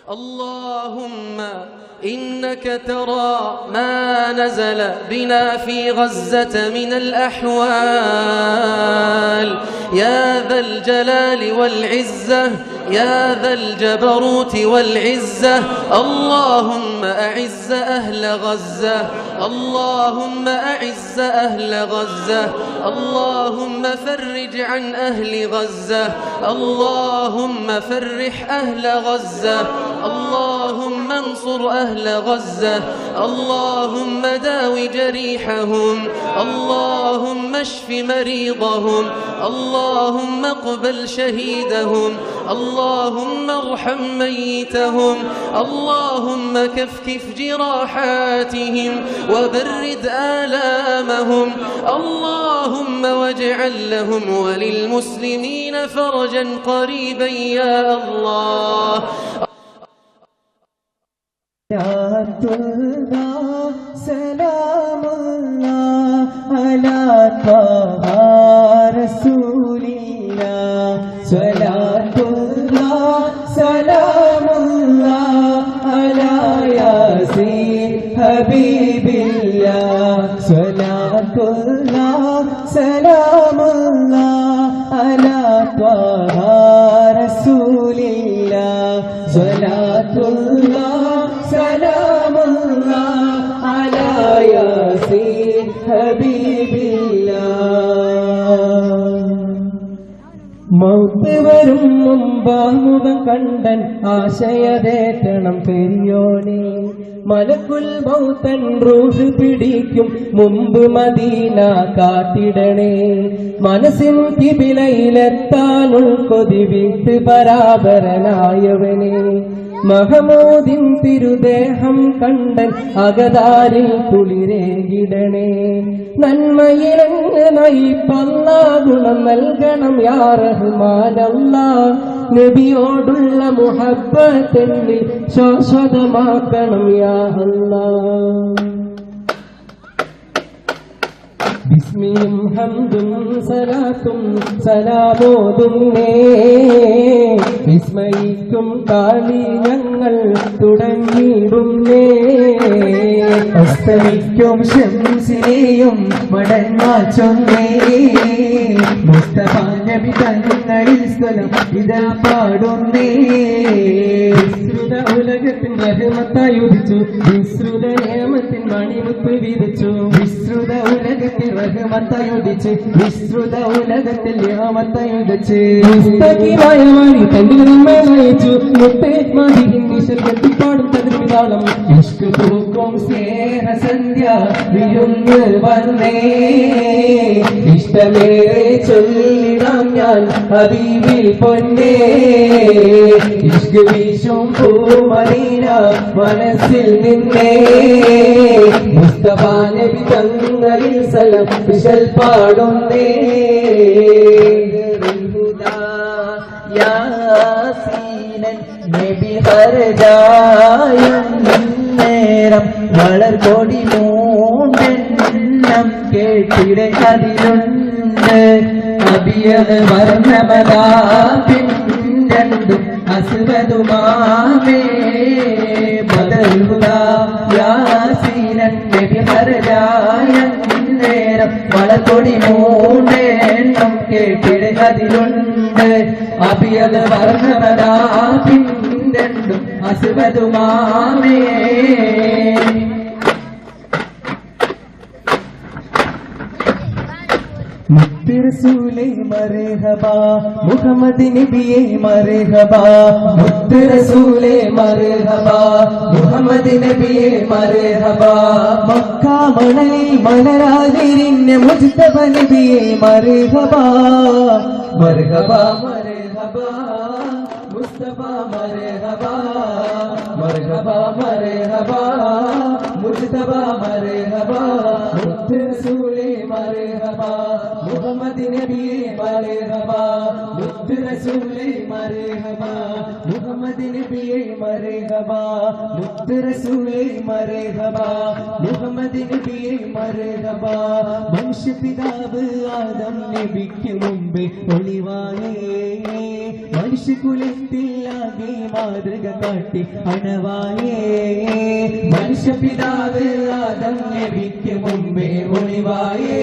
اللهم إنك ترى ما نزل بنا في غزة من الأحوال يا ذا الجلال والعزة يا ذا الجبروت والعزة. اللهم أعز أهل غزة، اللهم أعز أهل غزة، اللهم فرج عن أهل غزة، اللهم فرح أهل غزة، اللهم انصر أهل غزة، اللهم داو جريحهم، اللهم اشف مريضهم، اللهم اقبل شهيدهم، اللهم ارحم ميتهم، اللهم كفكف جراحاتهم وبرد آلامهم، اللهم واجعل لهم وللمسلمين فرجا قريبا يا الله. سلام الله على طه رسول الله صلاة الله سلام الله على ياسين حبيب الله صلاة الله سلام الله على طه رسول الله صلاة الله سلام الله على ياسين حبيب الله. Mouth വരും മുമ്പാമുഖം കണ്ടൻ ആശയതേറ്റണം പെരിയോനെ മലക്കുൽ മൗത്തൻ റൂഹ് പിടിക്കും മുമ്പ് മദീന കാട്ടിടണേ മനസ്സിൻ കിബിലയിലെത്താനുൾ കൊതി വിട്ട് പരാപരനായവനെ മഹമൂദിൻ തിരുദേഹം കണ്ടൻ അകതാരിൽ കുളിരേകിടണേ നന്മയിലങ്ങ് നയിപ്പല്ലാ ഗുണം നൽകണം യാ റഹ്മാനല്ലാ നബിയോടുള്ള മുഹബ്ബത്തെന്നിൽ ശാശ്വതമാക്കണം യാ അല്ലാഹ്. ബിസ്മിയും ഹംദും സലാത്തും സലാമോതുന്നേ വിസ്മയിക്കും കാളി ഞങ്ങൾ തുടങ്ങിയിടുന്നേ അസ്തമിക്കും ശംസിനെയും മടങ്ങാച്ചൊന്നേ മുസ്തഫ നബി തങ്ങളിൽ സ്ഥലം ഇതാ പാടുന്നേ വിസ്തൃത ഉലകത്തിൻ റഹ്മത്തായി ഉദിച്ചു വിസ്തൃത നിയമത്തിൻ മണിമുത്ത് വിരിച്ചു വിസ്തൃത ഉലകത്തിൽ റഹ്മത്തായുദിച്ച് വിസ്തൃത ഉലകത്തിൽ നിയമത്തായുദിച്ച് പുസ്തകമായ വഴി തന്നിൽ നമ്മെ നയിച്ചു മുത്തേ മതിഹിൻ നിശൽ കെട്ടിപ്പാടും തകർവിതാളം ഇഷ്ക് തൂക്കും സ്നേഹസന്ധ്യ വിരുന്ന് വന്നേ ഇഷ്ടമേറെ ചൊല്ലിടാം ഞാൻ ഹബീബിൽ പൊന്നേ ഇഷ്ക് വീശും പൂമദീന മനസ്സിൽ നിന്നേ മുസ്തഫ നബി തങ്ങളിൽ സലം വിശൽ പാടുന്നേ യാസീനൻ നബി ഹർജായും നേരം വളർകൊടി മൂന്നെണ്ണം കേട്ടിടെ അതിലുണ്ട് അബിയത് വർണ്ണമതാപിൻ രണ്ടും അസ്വദുമാമേ ബദൽഹുദാ യാസീനൻ നബി ഹർജായും നേരം വളർകൊടി മൂന്നെണ്ണം കേട്ടിടെ അതിലുണ്ട് അബിയത് വർണ്ണമതാപിൻ രണ്ടും അസ്വദുമാമേ മുത്ത് റസൂലേ മർഹബാ മുഹമ്മദ് നബിയേ മർഹബാ മുത്ത് റസൂലേ മർഹബാ മുഹമ്മദ് നബിയേ മർഹബാ മക്ക മണലിൽ മലരാതിരിഞ്ഞ മുജ്തബ നബിയേ മർഹബാ മർഹബാ മർഹബാ മുസ്തഫ മർഹബാ മർഹബാ മർഹബാ മുജ്തബ മർഹബ മുത്ത് റസൂലേ മർഹബ മുഹമ്മദ് നബിയേ മർഹബ മുത്ത് റസൂലേ മർഹബ മുഹമ്മദ് നബിയേ മർഹബ മുത്ത് റസൂലേ മർഹബ മുഹമ്മദ് നബിയേ മർഹബ മനുഷ്യപിതാവ് ആദം നബിക്ക് മുമ്പേ ഒളിവായേ മനുഷ്യകുലത്തിലാകെ മാതൃക കാട്ടി അണവായേ മനുഷ്യപിതാവ് ആദം നബിക്ക് മുമ്പേ ഒളിവായേ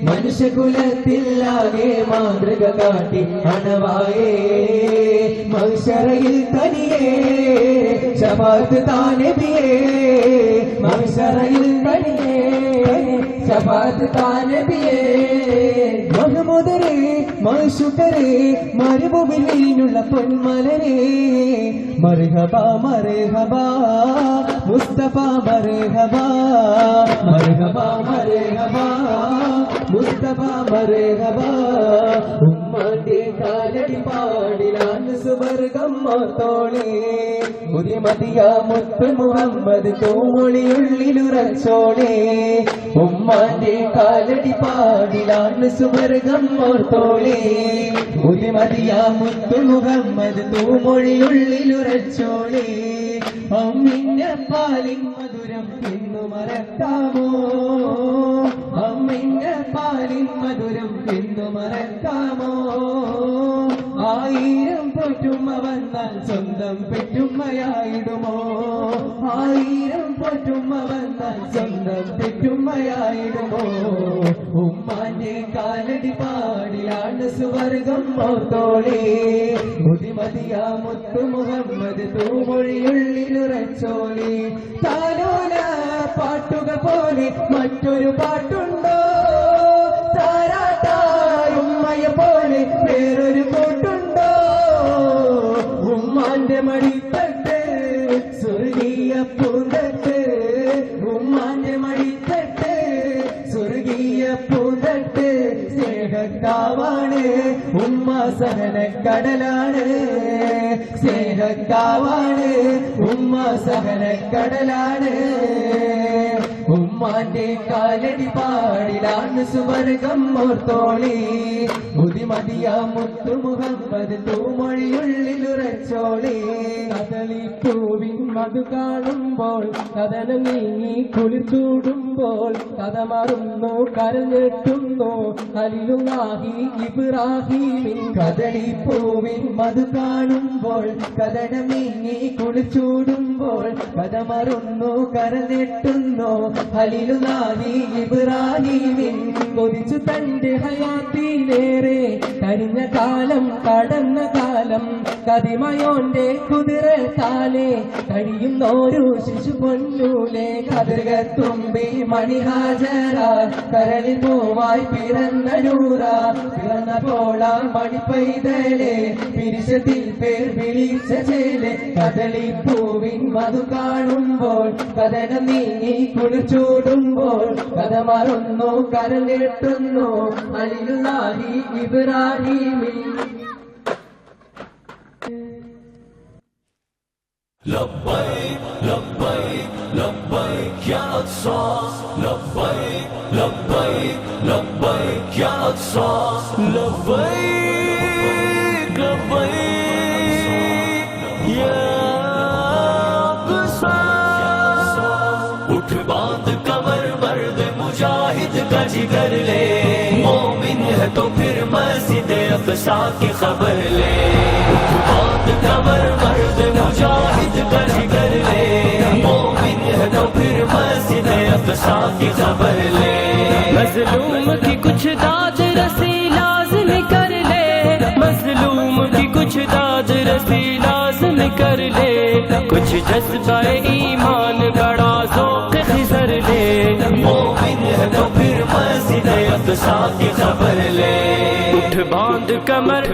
മനുഷ്യകുലത്തിലാകെ മാതൃക കാട്ടി അണവായേ മഹ്ശറയിൽ തനിയേ ശഫാഅത്ത് താ നബിയേ മഹ്ശറയിൽ തനിയേ ശഫാഅത്ത് താ നബിയേ മഹ്മൂദരേ മഹ്ശൂഖരേ മരുഭൂമിയിൽ വീണുള്ള പൊന്മലരേ മർഹബ മർഹബ മുസ്തഫ മർഹബ മർഹബ മർഹബ മുസ്തഫ മർഹബ ഉമ്മാന്റെ കാലടി പാടിലാണ് സുവർഗം മോത്തോളേ പുതിയ മതിയ മുത്ത് മുഹമ്മദ് തൂമൊളിയുള്ളിലുറച്ചോളേ ഉമ്മാന്റെ കാലടി പാടിലാണ് സുവർഗം മോത്തോളേ പുതിയ മതിയ മുത്ത് മുഹമ്മദ് തൂമൊളിയുള്ളിലുറച്ചോളേ അമ്മിന്റെ പാലിൻ മധുരം എന്നു മറക്കാമോ അമ്മിന്റെ പാലിൻ മധുരം എന്നു മറക്കാമോ ആയിരം പൊറ്റുമ്മ വന്നാൽ സ്വന്തം പെറ്റുമ്മയായിടുമോ ആയിരം പൊറ്റുമ്മ വന്നാൽ സ്വന്തം പെറ്റുമ്മയായിടുമോ ഉമ്മാന്റെ കാലടി പാടിലാണ് സുവർഗം മോത്തോളേ മുതിമതിയ മുത്തു മുഹമ്മദ് തൂമൊഴിയുള്ളിലുറച്ചോളേ താലോല പാട്ടുകൾ പോലെ മറ്റൊരു പാട്ടുണ്ടോ താരാട്ടായ ഉമ്മയെ പോലെ വേറൊരു കൂട്ടുണ്ടോ ഉമ്മാന്റെ മടിത്തട്ട് സ്വർഗീയ പൂന്തട്ട് ഉമ്മാന്റെ മടിത്തട്ട് സ്വർഗീയ പൂന്തട്ട് സ്നേഹക്കാവാണ് ഉമ്മ സഹനക്കടലാണ് സ്നേഹക്കാവാണ് ഉമ്മ സഹനക്കടലാണ് ഉമ്മാന്റെ കാലടി പാടിലാണ് സുവർഗം മോർത്തോളി മുതിമതിയ മുത്തു മുഹമ്മദ് തൂമൊഴിയുള്ളിലുറച്ചോളി കദളിപ്പൂവിൻ മധു കാണുമ്പോൾ കഥനം നീങ്ങി കുളിർച്ചൂടുമ്പോൾ കഥ മറന്നു കരഞ്ഞെട്ടുന്നു അലിലുനാഹി ഇബ്രാഹീമിൻ കദളിപ്പൂവിൻ മധു കാണുമ്പോൾ കഥനം നീങ്ങി കുളിച്ചൂടുമ്പോൾ കഥ മറന്നു കരഞ്ഞെട്ടുന്നു ഹലിലുനാഹി ഇബ്രാഹീമിൻ കൊതിച്ചു തന്റെ ഹയാത്തിലേറെ കഴിഞ്ഞ കാലം കടന്ന കാലം കതിമയോന്റെ കുതിര താലെ കഴിയുന്നോരു ശിശു പൊന്നൂലെ കതിർകത്തുമ്പി മണിഹാജര കരളിൽ പൂവായി പിറന്ന നൂറ പിറന്ന പോളാ മണിപ്പൈതലെ പിരിശത്തിൽ പേർ വിളിച്ച ചേലെ കദളിപ്പൂവിൻ മധു കാണുമ്പോൾ കഥനം നീങ്ങി കുളിച്ചൂടുമ്പോൾ കഥ മറന്നു കരഞ്ഞെട്ടുന്നു അലിലുനാഹി ഇബ്രാഹീമിൻ لبيك لبيك لبيك يا أقصى لبيك لبيك لبيك يا أقصى لبيك لبيك يا أقصى उठ बांध कमर मर्द मुजाहिद का जिगर ले मोमिन है तो फिर मस्जिद अक़सा की खबर ले उठ बांध कमर मर्द मुजाहिद का जिगर ले मोमिन है तो फिर मस्जिद अक़सा की खबर ले मजलूम की कुछ दाद रसी लाज़िम कर ले मजलूम की कुछ दाद रसी लाज़िम कर ले कुछ जज्बा ईमान बड़ा ज़ौक़ खिज़र ले मोमिन है तो फिर मस्जिद अक़सा की खबर ले उठ बांध कमर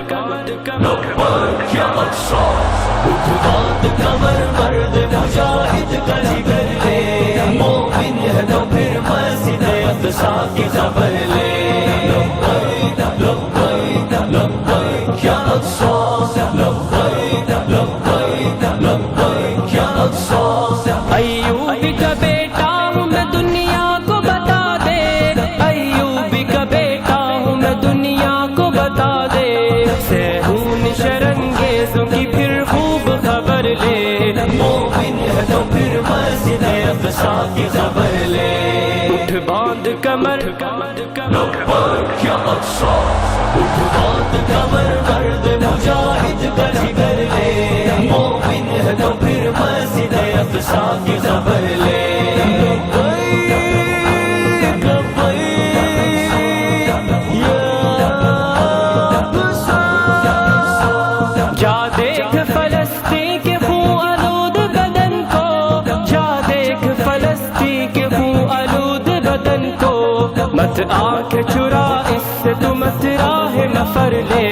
लब्बैक या अक़सा उठ बांध कमर मर्द मुजाहिद का जिगर ले मोमिन है तो फिर मस्जिद अक़सा की खबर ले लब्बैक लब्बैक लब्बैक या अक़सा लब्बैक लब्बैक लब्बैक या अक़सा अय्यूब का बेटा اقصا کی خبر لے اٹھ باندھ کمر لبیک یا اقصا اٹھ باندھ کمر مرد مجاہد کا جگر لے مومن ہے تو پھر مسجد اقصا کی خبر لے لبیک لبیک یا اقصا جا دیکھ فلسطین کے خون آلود بدن کو جا دیکھ فلسطین کے خون آلود بدن کو مت آنکھ چرا اس سے تو مت راہ نفر لے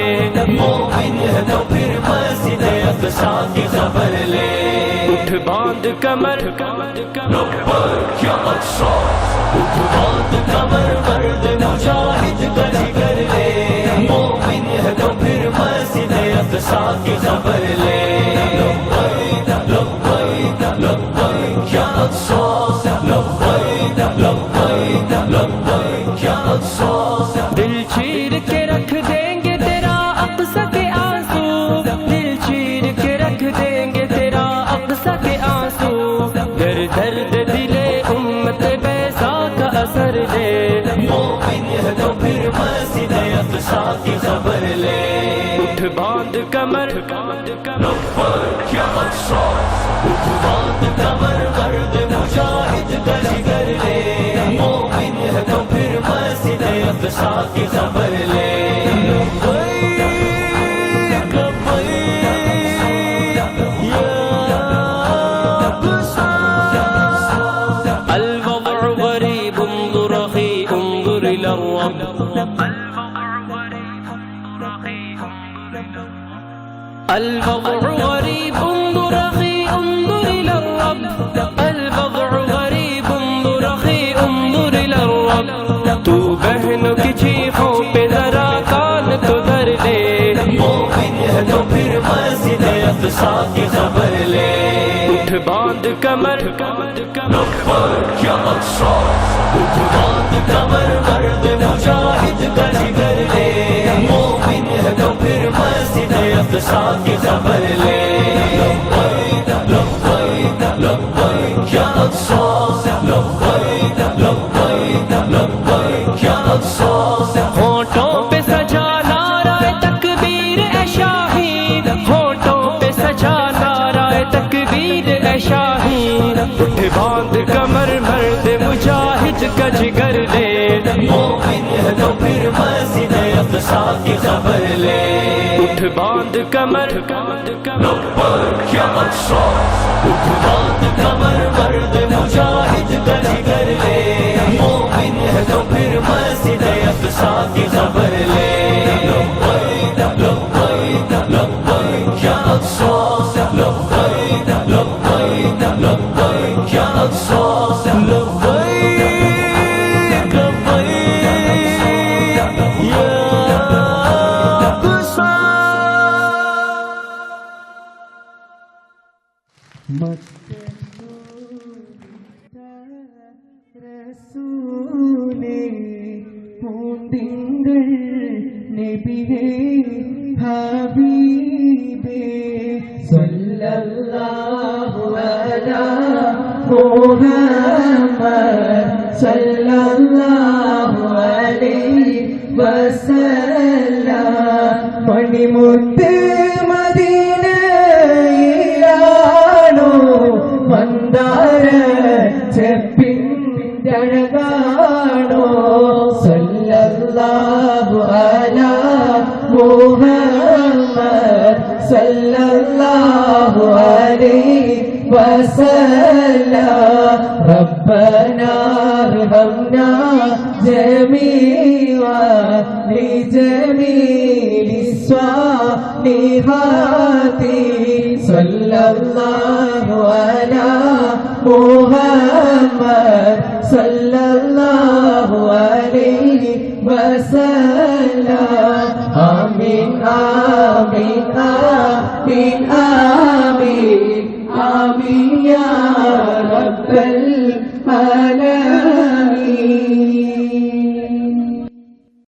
مومن ہے تو پھر مسجد اقصا کی خبر لے اٹھ باندھ کمر لبیک یا اقصا اٹھ باندھ کمر مرد مجاہد کا جگر لے مومن ہے تو پھر مسجد اقصا کی خبر لے لبیک لبیک لبیک یا اقصا لبیک لبیک لبیک یا اقصا دل چیر کے رکھ دیں گے تیرا اقصا کے آنسو دل چیر کے رکھ دیں گے تیرا اقصا کے آنسو گر درد دلے امت بیضا کا اثر لے مومن ہے تو پھر مسجد اقصا کی خبر لے اٹھ باندھ کمر لبیک یا اقصا اٹھ باندھ کمر مرد مجاہد کا جگر لے مومن ہے تو پھر مسجد اقصا کی خبر لے لبیک لبیک یا اقصا الوضع غریب انظر اخی انظر الى الرب الوضع غریب انظر اخی انظر الى الرب الوضع غریب انظر اخی انظر الى الرب تو بہنوں کی چیخوں پہ ذرا کان تو دھر لے مومن ہے تو پھر مسجد اقصا کی خبر لے اٹھ باندھ کمر لبیک یا اقصا اٹھ باندھ کمر مرد مجاہد کا جگر لے مومن ہے تو پھر مسجد اقصا کی خبر لے لبیک لبیک لبیک یا اقصا لبیک لبیک لبیک یا اقصا ہونٹوں پہ سجا نعرہ تکبیر اے شاہی ہونٹوں پہ سجا نعرہ تکبیر اے شاہی اٹھ باندھ کمر مرد مجاہد کا جگر لے مومن ہے تو پھر مسجد اقصا کی خبر لے اٹھ باندھ کمر لبیک یا اقصا اٹھ باندھ کمر مرد مجاہد کا جگر لے مومن ہے تو پھر مسجد اقصا کی خبر لے لبیک لبیک لبیک یا اقصا لبیک لبیک لبیک یا اقصا لبیک لبیک یا اقصا റസൂലേ പൂന്തിങ്കൾ നബിയേ ഹബീബേ സല്ലല്ലാഹു അലാ മുഹമ്മദ് സല്ലല്ലാഹു അലൈഹി വസല്ലം മണിമുത്ത് മദീനയിലാണോ മന്ദാര ചെപ്പിൻ അഴകാണോ സല്ലല്ലാഹു അലാ മുഹമ്മദ് സല്ലല്ലാഹു അലൈഹി വസല്ലം റബ്ബനാ അർഹംനാ ജമീഅ ലിജമീലി സ്വാലിഹാതി സല്ലല്ലാഹു അലാ മുഹമ്മദ് സല്ലല്ലാഹു അലൈഹി വസല്ലം ആമീൻ ആമീൻ ആമീൻ